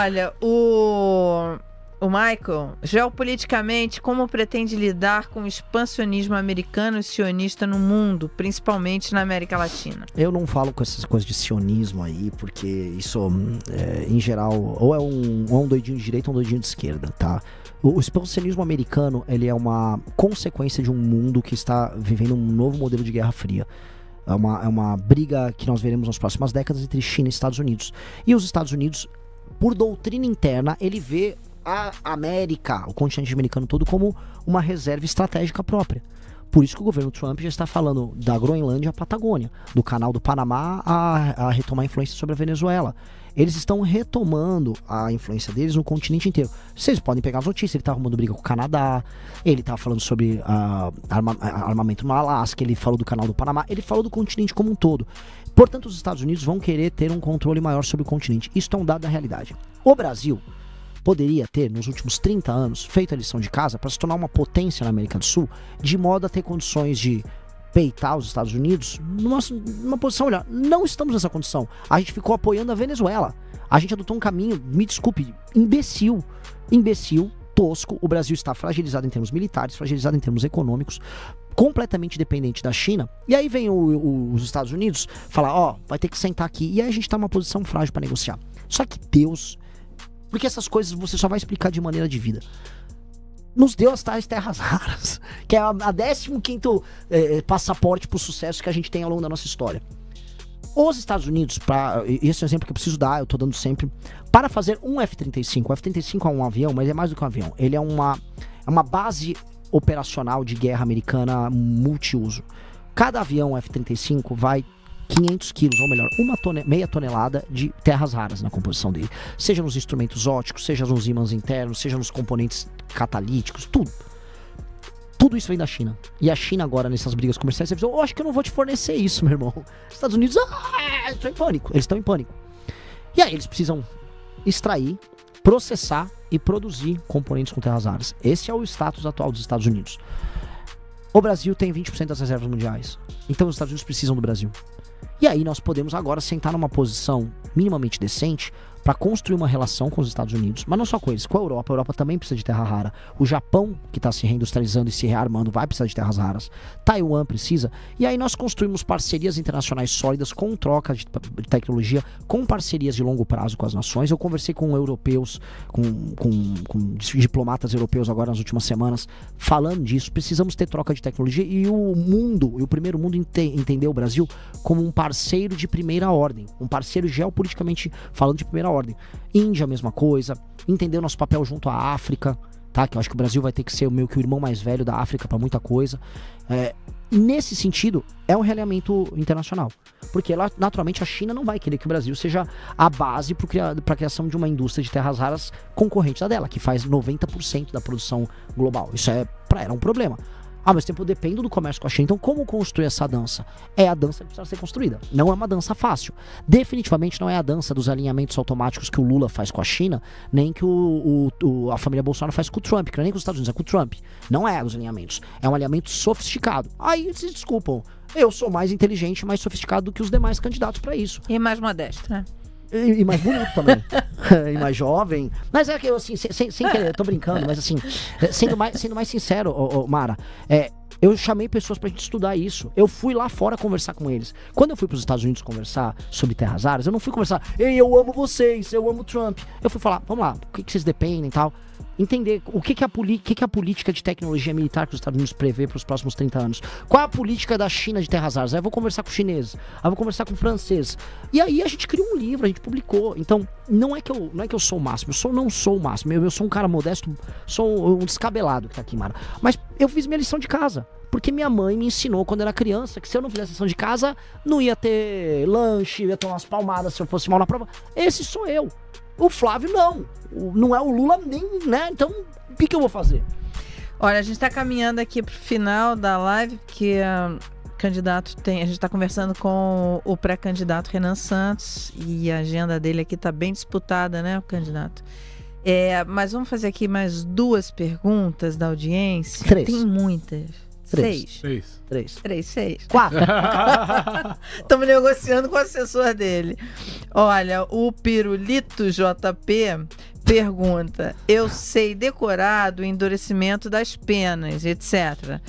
Olha, o Michael, geopoliticamente, como pretende lidar com o expansionismo americano e sionista no mundo, principalmente na América Latina? Eu não falo com essas coisas de sionismo aí, porque isso, em geral, ou é um doidinho de direita ou um doidinho de esquerda, tá? O expansionismo americano, ele é uma consequência de um mundo que está vivendo um novo modelo de Guerra Fria. É uma briga que nós veremos nas próximas décadas entre China e Estados Unidos. E os Estados Unidos, por doutrina interna, ele vê a América, o continente americano todo, como uma reserva estratégica própria. Por isso que o governo Trump já está falando da Groenlândia à Patagônia, do canal do Panamá a retomar a influência sobre a Venezuela. Eles estão retomando a influência deles no continente inteiro. Vocês podem pegar as notícias, ele está arrumando briga com o Canadá, ele está falando sobre armamento no Alasca, ele falou do canal do Panamá, ele falou do continente como um todo. Portanto, os Estados Unidos vão querer ter um controle maior sobre o continente. Isso é um dado da realidade. O Brasil poderia ter, nos últimos 30 anos, feito a lição de casa para se tornar uma potência na América do Sul, de modo a ter condições de peitar os Estados Unidos numa posição melhor. Não estamos nessa condição. A gente ficou apoiando a Venezuela. A gente adotou um caminho, me desculpe, imbecil, tosco. O Brasil está fragilizado em termos militares, fragilizado em termos econômicos, completamente dependente da China. E aí vem os Estados Unidos falar, vai ter que sentar aqui. E aí a gente está numa posição frágil para negociar. Só que Deus... Porque essas coisas você só vai explicar de maneira de vida. Nos deu as tais terras raras, que é a 15º passaporte pro sucesso que a gente tem ao longo da nossa história. Os Estados Unidos, esse é um exemplo que eu preciso dar, eu tô dando sempre, para fazer um F-35. O F-35 é um avião, mas é mais do que um avião. Ele é uma base operacional de guerra americana multiuso. Cada avião F-35 vai 500 quilos, ou melhor, meia tonelada de terras raras na composição dele. Seja nos instrumentos ópticos, seja nos ímãs internos, seja nos componentes catalíticos, tudo. Tudo isso vem da China. E a China agora, nessas brigas comerciais, você acho que eu não vou te fornecer isso, meu irmão. Os Estados Unidos, estão em pânico. Eles estão em pânico. E aí eles precisam extrair, processar e produzir componentes com terras raras. Esse é o status atual dos Estados Unidos. O Brasil tem 20% das reservas mundiais. Então os Estados Unidos precisam do Brasil. E aí nós podemos agora sentar numa posição minimamente decente para construir uma relação com os Estados Unidos, mas não só com eles, com a Europa. A Europa também precisa de terra rara. O Japão, que está se reindustrializando e se rearmando, vai precisar de terras raras. Taiwan precisa. E aí nós construímos parcerias internacionais sólidas com troca de tecnologia, com parcerias de longo prazo com as nações. Eu conversei com europeus, com diplomatas europeus agora nas últimas semanas, falando disso. Precisamos ter troca de tecnologia e o primeiro mundo entendeu o Brasil como um parceiro de primeira ordem, um parceiro geopoliticamente falando de primeira ordem. Índia, a mesma coisa. Entendeu nosso papel junto à África, tá? Que eu acho que o Brasil vai ter que ser meio que o irmão mais velho da África para muita coisa. Nesse sentido, é um realinhamento internacional. Porque naturalmente a China não vai querer que o Brasil seja a base para a criação de uma indústria de terras raras concorrente da dela, que faz 90% da produção global. Isso para ela um problema. Ao mesmo tempo eu dependo do comércio com a China. Então como construir essa dança? É a dança que precisa ser construída. Não é uma dança fácil. Definitivamente não é a dança dos alinhamentos automáticos que o Lula faz com a China, nem que a família Bolsonaro faz com o Trump, que não é nem com os Estados Unidos, é com o Trump. Não é os alinhamentos. É um alinhamento sofisticado. Aí vocês desculpam. Eu sou mais inteligente, mais sofisticado do que os demais candidatos para isso. E mais modesto, né? E mais bonito também. E mais jovem. Mas é que eu, assim, sem querer, eu tô brincando, mas assim, sendo mais sincero, Mara, eu chamei pessoas pra gente estudar isso. Eu fui lá fora conversar com eles. Quando eu fui pros Estados Unidos conversar sobre terras raras, eu não fui conversar, ei, eu amo vocês, eu amo Trump. Eu fui falar, vamos lá, o que vocês dependem e tal. Entender o que é a política de tecnologia militar que os Estados Unidos prevê para os próximos 30 anos. Qual é a política da China de terras raras? Aí eu vou conversar com o chinês, aí eu vou conversar com o francês. E aí a gente criou um livro, a gente publicou. Então, não é que eu sou o máximo, não sou o máximo. Eu sou um cara modesto, sou um descabelado que tá aqui, Mara. Mas eu fiz minha lição de casa. Porque minha mãe me ensinou quando eu era criança que se eu não fizesse lição de casa, não ia ter lanche, ia tomar umas palmadas se eu fosse mal na prova. Esse sou eu. O Flávio não é o Lula nem, né? Então, o que eu vou fazer? Olha, a gente está caminhando aqui pro final da live, porque a gente está conversando com o pré-candidato Renan Santos e a agenda dele aqui está bem disputada, né, o candidato? Mas vamos fazer aqui mais 2 perguntas da audiência. 3. Tem muitas. 3. 6. 4. Estamos negociando com o assessor dele. Olha, o Pirulito JP pergunta: eu sei decorado o endurecimento das penas, etc.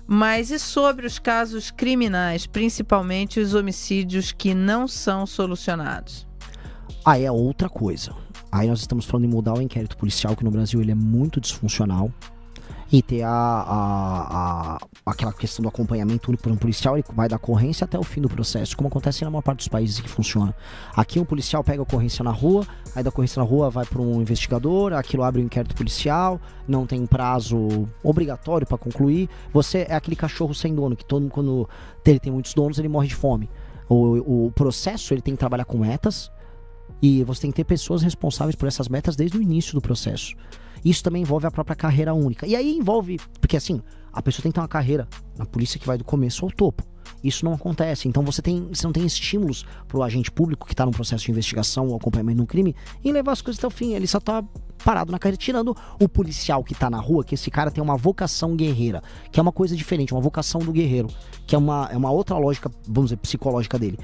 Mas e sobre os casos criminais, principalmente os homicídios que não são solucionados? Aí é outra coisa. Aí nós estamos falando em mudar o inquérito policial, que no Brasil ele é muito disfuncional. E ter aquela questão do acompanhamento único por um policial, ele vai da ocorrência até o fim do processo, como acontece na maior parte dos países que funciona. Aqui um policial pega a ocorrência na rua, aí da ocorrência na rua vai para um investigador, aquilo abre um inquérito policial, não tem prazo obrigatório para concluir. Você é aquele cachorro sem dono, que todo mundo, quando ele tem muitos donos, ele morre de fome. O processo, ele tem que trabalhar com metas, e você tem que ter pessoas responsáveis por essas metas desde o início do processo. Isso também envolve a própria carreira única. E aí envolve, porque assim, a pessoa tem que ter uma carreira na polícia que vai do começo ao topo. Isso não acontece. Então você não tem estímulos pro agente público que tá num processo de investigação ou acompanhamento de um crime em levar as coisas até o fim. Ele só tá parado na carreira, tirando o policial que tá na rua, que esse cara tem uma vocação guerreira, que é uma coisa diferente, uma vocação do guerreiro, que é uma outra lógica, vamos dizer, psicológica dele.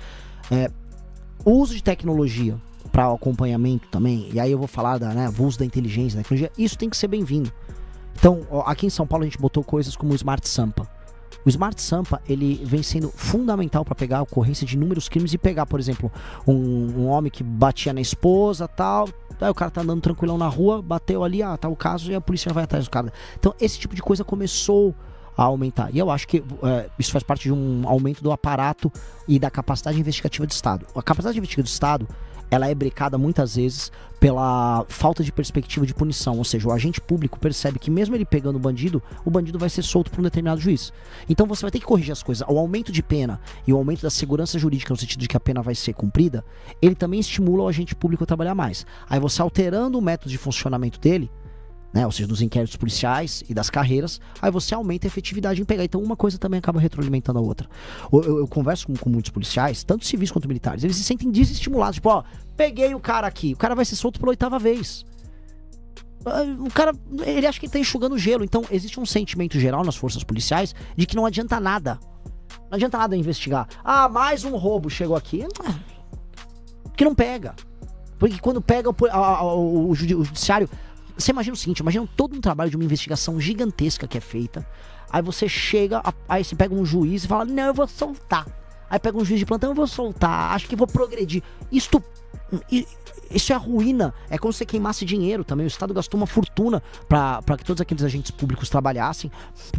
O uso de tecnologia para o acompanhamento também, e aí eu vou falar o uso da inteligência, da tecnologia, isso tem que ser bem-vindo. Então, aqui em São Paulo a gente botou coisas como o Smart Sampa. O Smart Sampa, ele vem sendo fundamental para pegar a ocorrência de inúmeros crimes e pegar, por exemplo, um homem que batia na esposa, tal, aí o cara tá andando tranquilão na rua, bateu ali, tá o caso, e a polícia vai atrás do cara. Então, esse tipo de coisa começou a aumentar. E eu acho que isso faz parte de um aumento do aparato e da capacidade investigativa do Estado. A capacidade investigativa do Estado, ela é brecada muitas vezes pela falta de perspectiva de punição, ou seja, o agente público percebe que mesmo ele pegando o bandido vai ser solto por um determinado juiz. Então você vai ter que corrigir as coisas. O aumento de pena e o aumento da segurança jurídica, no sentido de que a pena vai ser cumprida, ele também estimula o agente público a trabalhar mais. Aí você alterando o método de funcionamento dele, ou seja, dos inquéritos policiais e das carreiras, aí você aumenta a efetividade em pegar. Então uma coisa também acaba retroalimentando a outra. Eu converso com muitos policiais, tanto civis quanto militares, eles se sentem desestimulados, tipo, peguei o cara aqui, o cara vai ser solto pela 8ª vez. O cara, ele acha que ele tá enxugando gelo. Então existe um sentimento geral nas forças policiais de que não adianta nada. Não adianta nada investigar. Mais um roubo chegou aqui. Que não pega. Porque quando pega o judiciário... Você imagina o seguinte, imagina todo um trabalho de uma investigação gigantesca que é feita, aí você chega, aí você pega um juiz e fala, não, eu vou soltar. Aí pega um juiz de plantão, eu vou soltar, acho que vou progredir. Isso é a ruína, é como se você queimasse dinheiro também. O Estado gastou uma fortuna pra que todos aqueles agentes públicos trabalhassem,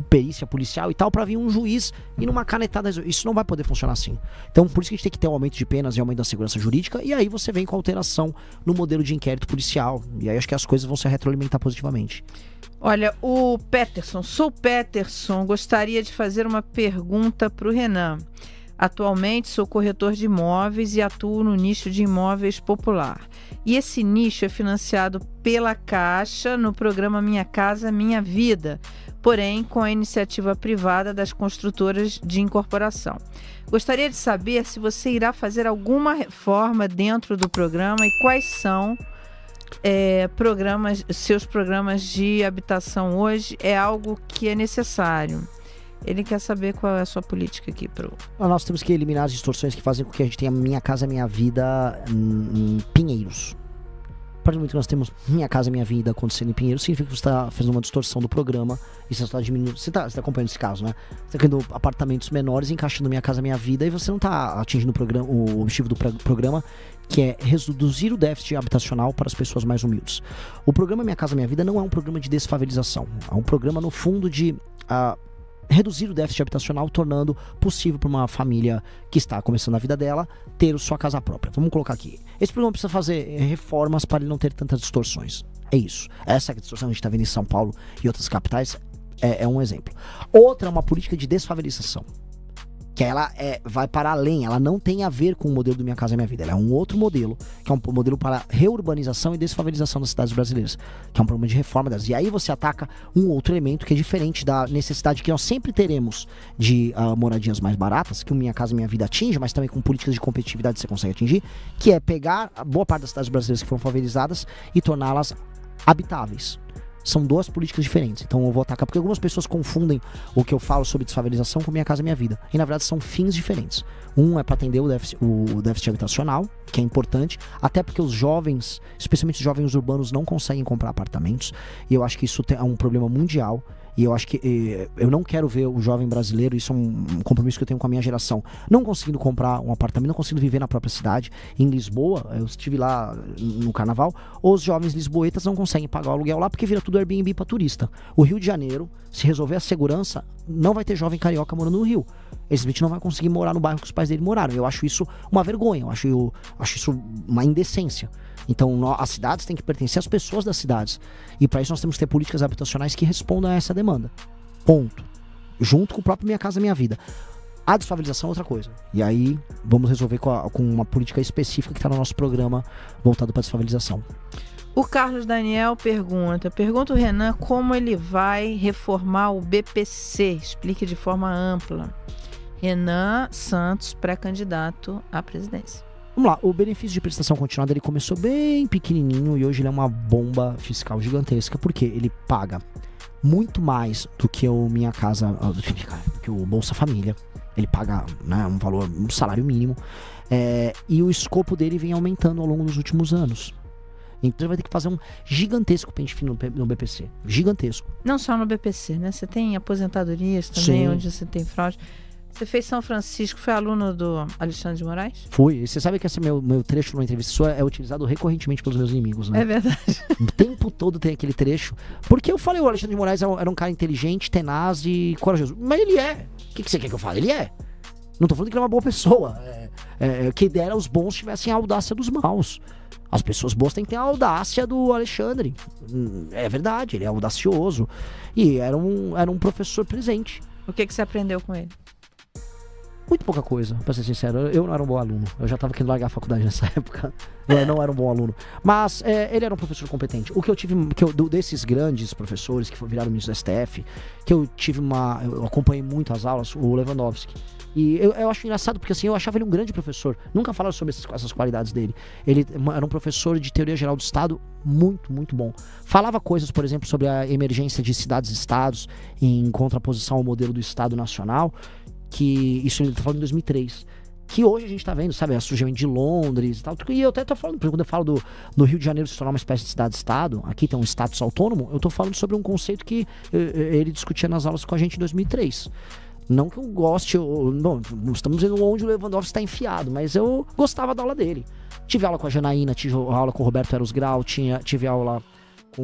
perícia policial e tal, pra vir um juiz e numa canetada. Isso não vai poder funcionar assim. Então por isso que a gente tem que ter um aumento de penas e aumento da segurança jurídica, e aí você vem com alteração no modelo de inquérito policial, e aí acho que as coisas vão se retroalimentar positivamente. Olha, o Peterson, gostaria de fazer uma pergunta pro Renan. Atualmente sou corretor de imóveis e atuo no nicho de imóveis popular. E esse nicho é financiado pela Caixa no programa Minha Casa Minha Vida, porém com a iniciativa privada das construtoras de incorporação. Gostaria de saber se você irá fazer alguma reforma dentro do programa e quais são seus programas de habitação hoje. É algo que é necessário. Ele quer saber qual é a sua política aqui Nós temos que eliminar as distorções que fazem com que a gente tenha Minha Casa Minha Vida em Pinheiros. A partir do momento que nós temos Minha Casa Minha Vida acontecendo em Pinheiros, significa que você está fazendo uma distorção do programa e você está diminuindo. Você está acompanhando esse caso, né? Você está criando apartamentos menores, encaixando Minha Casa Minha Vida, e você não está atingindo o objetivo do programa, que é reduzir o déficit habitacional para as pessoas mais humildes. O programa Minha Casa Minha Vida não é um programa de desfavelização. É um programa, no fundo, de reduzir o déficit habitacional, tornando possível para uma família que está começando a vida dela ter sua casa própria. Vamos colocar aqui. Esse programa precisa fazer reformas para ele não ter tantas distorções. É isso. Essa distorção que a gente está vendo em São Paulo e outras capitais é um exemplo. Outra é uma política de desfavelização, que ela vai para além, ela não tem a ver com o modelo do Minha Casa Minha Vida, ela é um outro modelo, que é um modelo para reurbanização e desfavelização das cidades brasileiras, que é um programa de reforma delas. E aí você ataca um outro elemento que é diferente da necessidade que nós sempre teremos de moradias mais baratas, que o Minha Casa Minha Vida atinge, mas também com políticas de competitividade você consegue atingir, que é pegar a boa parte das cidades brasileiras que foram favelizadas e torná-las habitáveis. São duas políticas diferentes. Então eu vou atacar, porque algumas pessoas confundem o que eu falo sobre desfavelização com Minha Casa Minha Vida. E na verdade são fins diferentes. Um é para atender o déficit habitacional, que é importante, até porque os jovens, especialmente os jovens urbanos, não conseguem comprar apartamentos. E eu acho que isso é um problema mundial. E eu acho que eu não quero ver o jovem brasileiro, isso é um compromisso que eu tenho com a minha geração, não conseguindo comprar um apartamento, não conseguindo viver na própria cidade. Em Lisboa, eu estive lá no carnaval, os jovens lisboetas não conseguem pagar o aluguel lá porque vira tudo Airbnb para turista. O Rio de Janeiro, se resolver a segurança, não vai ter jovem carioca morando no Rio. Esse bicho não vai conseguir morar no bairro que os pais dele moraram. Eu acho isso uma vergonha, eu acho isso uma indecência. Então as cidades têm que pertencer às pessoas das cidades. E para isso nós temos que ter políticas habitacionais que respondam a essa demanda. Ponto. Junto com o próprio Minha Casa Minha Vida. A desfavelização é outra coisa. E aí vamos resolver com uma política específica que está no nosso programa voltado para a desfavelização. O Carlos Daniel pergunta o Renan como ele vai reformar o BPC. Explique de forma ampla. Renan Santos, pré-candidato à presidência. Vamos lá, o benefício de prestação continuada ele começou bem pequenininho e hoje ele é uma bomba fiscal gigantesca, porque ele paga muito mais do que o Minha Casa, do que o Bolsa Família. Ele paga, né, um salário mínimo, e o escopo dele vem aumentando ao longo dos últimos anos. Então ele vai ter que fazer um gigantesco pente fino no BPC, gigantesco. Não só no BPC, né? Você tem aposentadorias também, sim, onde você tem fraude. Você fez São Francisco, foi aluno do Alexandre de Moraes? Fui. E você sabe que esse meu trecho numa entrevista sua é utilizado recorrentemente pelos meus inimigos, né? É verdade. O tempo todo tem aquele trecho. Porque eu falei, o Alexandre de Moraes era um cara inteligente, tenaz e corajoso. Mas ele é. O que você quer que eu fale? Ele é. Não tô falando que ele é uma boa pessoa. Que dera os bons tivessem a audácia dos maus. As pessoas boas têm que ter a audácia do Alexandre. É verdade, ele é audacioso. E era um professor presente. O que você aprendeu com ele? Muito pouca coisa, pra ser sincero. Eu não era um bom aluno. Eu já tava querendo largar a faculdade nessa época. Eu não era um bom aluno. Mas ele era um professor competente. O que eu tive, desses grandes professores que viraram ministro do STF, que eu acompanhei muito as aulas, o Lewandowski. E eu acho engraçado, porque assim, eu achava ele um grande professor. Nunca falaram sobre essas qualidades dele. Ele era um professor de teoria geral do Estado muito, muito bom. Falava coisas, por exemplo, sobre a emergência de cidades e estados em contraposição ao modelo do Estado Nacional, que isso ele tá falando em 2003. Que hoje a gente tá vendo, sabe, o surgimento de Londres e tal. E eu até tô falando, quando eu falo do Rio de Janeiro se tornar uma espécie de cidade-estado, aqui tem um status autônomo, eu tô falando sobre um conceito que ele discutia nas aulas com a gente em 2003. Não que eu goste, não estamos vendo onde o Lewandowski está enfiado, mas eu gostava da aula dele. Tive aula com a Janaína, tive aula com o Roberto Eros Grau, tive aula com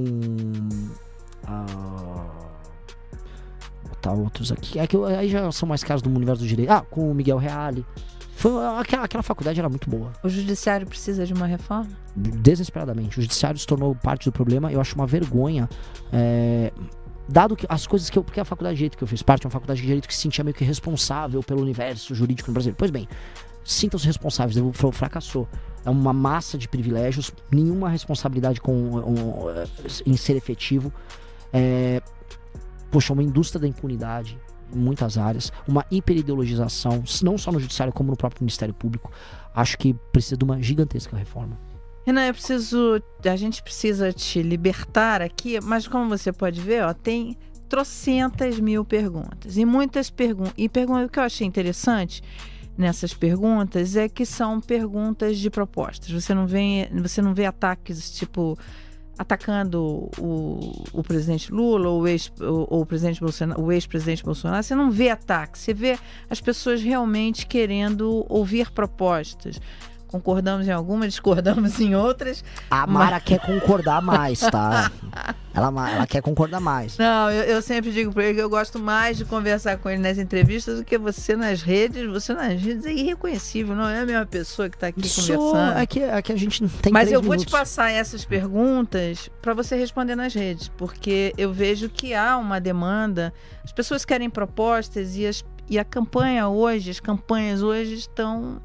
vou botar outros aqui. Aí já são mais casos do universo do direito. Com o Miguel Reale. Aquela faculdade era muito boa. O judiciário precisa de uma reforma? Desesperadamente. O judiciário se tornou parte do problema. Eu acho uma vergonha. Dado que as coisas porque a faculdade de direito que eu fiz parte é uma faculdade de direito que se sentia meio que responsável pelo universo jurídico no Brasil. Pois bem, sintam-se responsáveis, fracassou. É uma massa de privilégios, nenhuma responsabilidade em ser efetivo. Uma indústria da impunidade em muitas áreas, uma hiperideologização, não só no judiciário como no próprio Ministério Público. Acho que precisa de uma gigantesca reforma. Renan, a gente precisa te libertar aqui, mas como você pode ver, tem trocentas mil perguntas. E muitas perguntas. E o que eu achei interessante nessas perguntas é que são perguntas de propostas. Você não vê ataques tipo atacando o presidente Lula ou o ex-presidente Bolsonaro. Você não vê ataques, você vê as pessoas realmente querendo ouvir propostas. Concordamos em algumas, discordamos em outras. A Mara quer concordar mais, tá? Ela quer concordar mais. Não, eu sempre digo pra ele que eu gosto mais de conversar com ele nas entrevistas do que você nas redes. Você nas redes é irreconhecível, não é a mesma pessoa que tá aqui conversando. É que a gente não tem. Mas eu vou te passar essas perguntas para você responder nas redes, porque eu vejo que há uma demanda. As pessoas querem propostas e a campanha hoje, as campanhas hoje estão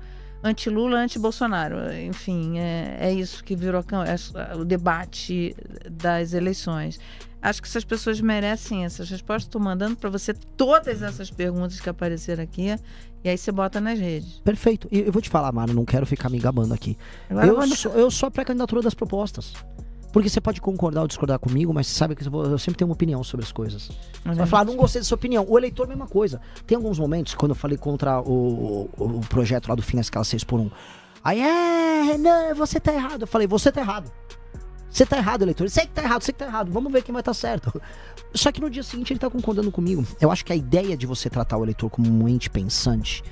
anti-Lula, anti-Bolsonaro. Enfim, é isso que virou o debate das eleições. Acho que essas pessoas merecem essas respostas. Estou mandando para você todas essas perguntas que apareceram aqui e aí você bota nas redes. Perfeito. E eu vou te falar, Mara, não quero ficar me gabando aqui. Eu sou a pré-candidatura das propostas. Porque você pode concordar ou discordar comigo, mas você sabe que eu sempre tenho uma opinião sobre as coisas. Você vai falar, não gostei da sua opinião. O eleitor, mesma coisa. Tem alguns momentos, quando eu falei contra o projeto lá do Fim à Escala 6x1. Aí, Renan, você tá errado. Eu falei, você tá errado. Você tá errado, eleitor. Você que tá errado. Vamos ver quem vai estar certo. Só que no dia seguinte ele tá concordando comigo. Eu acho que a ideia de você tratar o eleitor como um ente pensante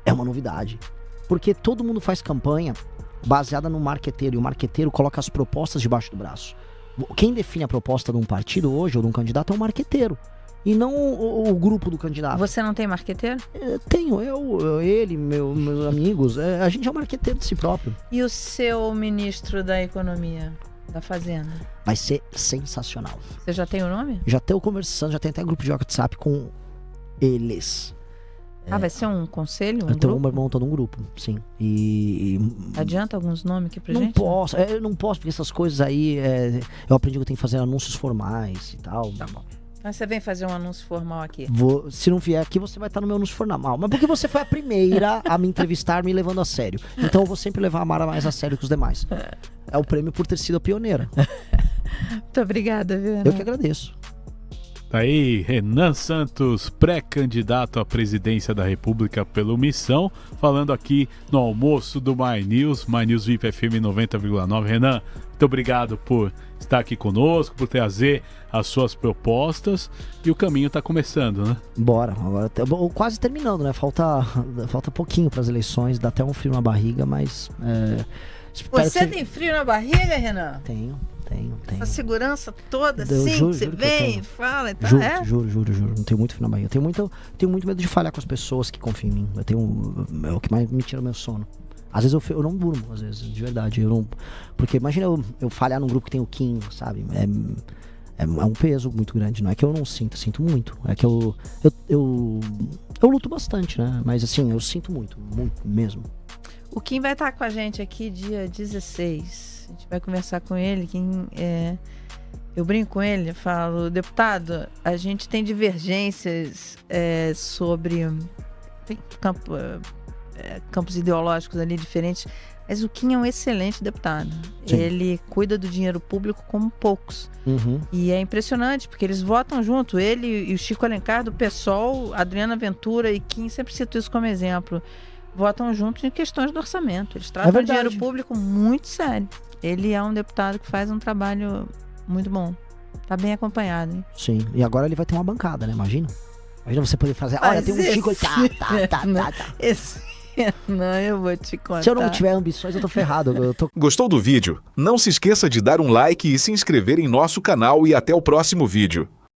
é uma novidade. Porque todo mundo faz campanha baseada no marqueteiro. E o marqueteiro coloca as propostas debaixo do braço. Quem define a proposta de um partido hoje ou de um candidato é o marqueteiro. E não o grupo do candidato. Você não tem marqueteiro? Tenho, ele, meus amigos. A gente é o marqueteiro de si próprio. E o seu ministro da Economia, da Fazenda? Vai ser sensacional. Você já tem o nome? Já estou conversando, já tem até grupo de WhatsApp com eles. Vai ser um conselho, um então, grupo? meu irmão todo um grupo, sim. Adianta alguns nomes aqui pra não gente? Posso, eu não posso, porque essas coisas aí, eu aprendi que eu tenho que fazer anúncios formais e tal. Tá bom. Mas você vem fazer um anúncio formal aqui. Se não vier aqui, você vai estar no meu anúncio formal. Mas porque você foi a primeira a me entrevistar, me levando a sério. Então eu vou sempre levar a Mara mais a sério que os demais. É o prêmio por ter sido a pioneira. Muito obrigada, viu, Renan? Eu que agradeço. Tá aí, Renan Santos, pré-candidato à presidência da República pelo Missão, falando aqui no almoço do My News VIP FM 90,9. Renan, muito obrigado por estar aqui conosco, por trazer as suas propostas, e o caminho tá começando, né? Bora, agora quase terminando, né? Falta pouquinho para as eleições, dá até um frio na barriga, mas... Você tem frio na barriga, Renan? Tenho. Essa segurança toda, assim, juro você vem, fala e tal. Juro. Não tenho muito frio na barriga. Tenho muito medo de falhar com as pessoas que confiam em mim. É o que mais me tira o meu sono. Às vezes eu não durmo, às vezes, de verdade. Porque imagina eu falhar num grupo que tem o Kim, sabe? É um peso muito grande. Não é que eu não sinto muito. É que eu luto bastante, né? Mas assim, eu sinto muito mesmo. O Kim vai estar com a gente aqui dia 16. A gente vai conversar com ele. Eu brinco com ele, falo, deputado, a gente tem divergências sobre campos ideológicos ali diferentes, mas o Kim é um excelente deputado. Sim. Ele cuida do dinheiro público como poucos. Uhum. E é impressionante, porque eles votam junto. Ele e o Chico Alencar do PSOL, Adriana Ventura e Kim, sempre cito isso como exemplo, votam juntos em questões do orçamento. Eles tratam o dinheiro público muito sério. Ele é um deputado que faz um trabalho muito bom. Tá bem acompanhado, hein? Sim, e agora ele vai ter uma bancada, né? Imagina você poder fazer, olha, tem um Chico... Não, eu vou te contar. Se eu não tiver ambições, eu tô ferrado. Gostou do vídeo? Não se esqueça de dar um like e se inscrever em nosso canal, e até o próximo vídeo.